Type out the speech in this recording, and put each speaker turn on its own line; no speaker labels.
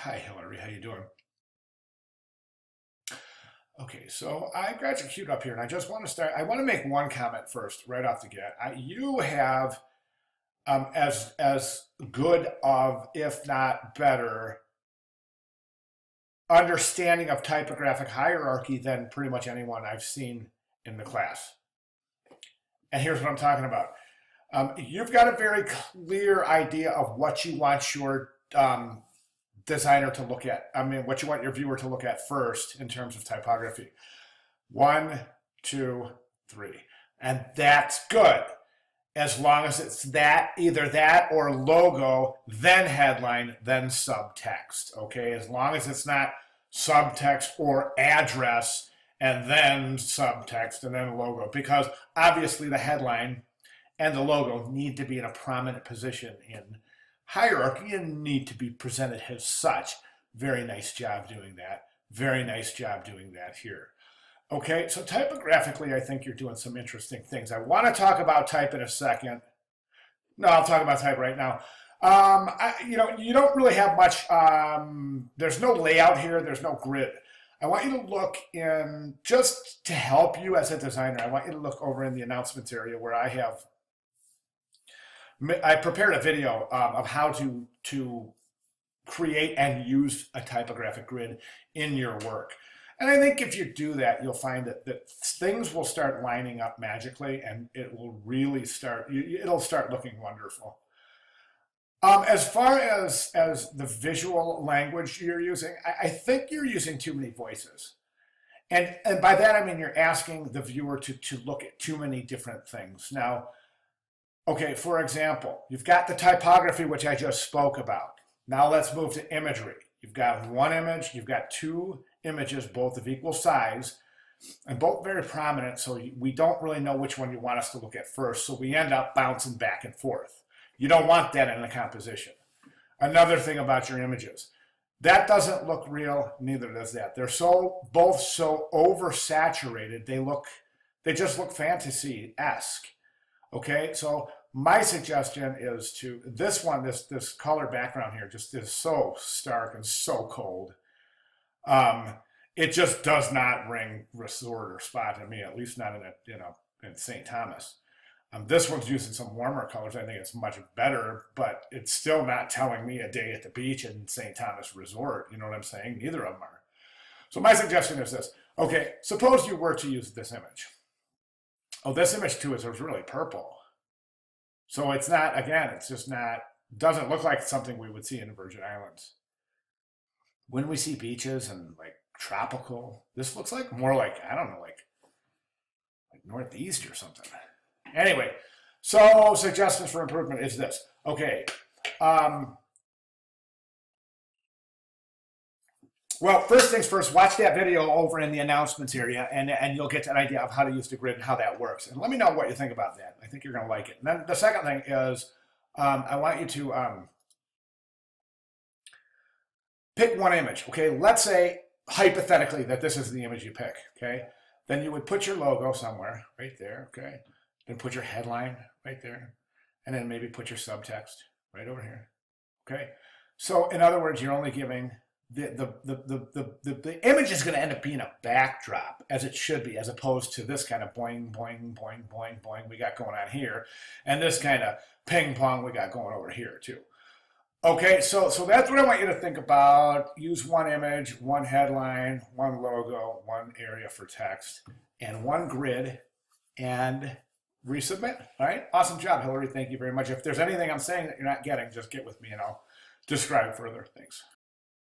Hi, Hillary. How you doing? Okay, so I've got you queued up here, and I just want to start. I want to make one comment first, right off the get. You have as good of, if not better, understanding of typographic hierarchy than pretty much anyone I've seen in the class. And here's what I'm talking about. You've got a very clear idea of what you want your designer to look at. I mean, what you want your viewer to look at first in terms of typography. One, two, three. And that's good. As long as it's that, either that or logo, then headline, then subtext. Okay, as long as it's not subtext or address and then subtext and then logo, because obviously the headline and the logo need to be in a prominent position in hierarchy and need to be presented as such. Very nice job doing that. Very nice job doing that here. Okay, so typographically, I think you're doing some interesting things. I want to talk about type in a second. No, I'll talk about type right now. You don't really have much. There's no layout here. There's no grid. I want you to look in, just to help you as a designer, I want you to look over in the announcements area where I prepared a video of how to create and use a typographic grid in your work. And I think if you do that, you'll find that things will start lining up magically, and it will really it'll start looking wonderful. As far as the visual language you're using, I think you're using too many voices. And by that, I mean you're asking the viewer to look at too many different things. Now, okay, for example, you've got the typography, which I just spoke about. Now let's move to imagery. You've got one image, you've got two images, both of equal size, and both very prominent, so we don't really know which one you want us to look at first, so we end up bouncing back and forth. You don't want that in a composition. Another thing about your images, that doesn't look real, neither does that. They're both so oversaturated, they just look fantasy-esque. Okay, so my suggestion is this color background here just is so stark and so cold. It just does not ring resort or spot to me, at least not in St. Thomas. This one's using some warmer colors. I think it's much better, but it's still not telling me a day at the beach in St. Thomas Resort. You know what I'm saying? Neither of them are. So my suggestion is this. Okay, suppose you were to use this image. Oh, this image too is really purple. So it's not, again, it's just not, doesn't look like something we would see in the Virgin Islands. When we see beaches and like tropical, this looks like more like, I don't know, like Northeast or something. Anyway, so suggestions for improvement is this. Okay. Well, first things first, watch that video over in the announcements area, and you'll get an idea of how to use the grid and how that works. And let me know what you think about that. I think you're going to like it. And then the second thing is I want you to pick one image. Okay, let's say hypothetically that this is the image you pick. Okay, then you would put your logo somewhere right there. Okay, then put your headline right there, and then maybe put your subtext right over here. Okay, so in other words, you're only giving the image is going to end up being a backdrop, as it should be, as opposed to this kind of boing, boing, boing, boing, boing we got going on here, and this kind of ping pong we got going over here too. Okay, so that's what I want you to think about. Use one image, one headline, one logo, one area for text, and one grid, and resubmit. All right, awesome job, Hillary. Thank you very much. If there's anything I'm saying that you're not getting, just get with me and I'll describe further. Thanks.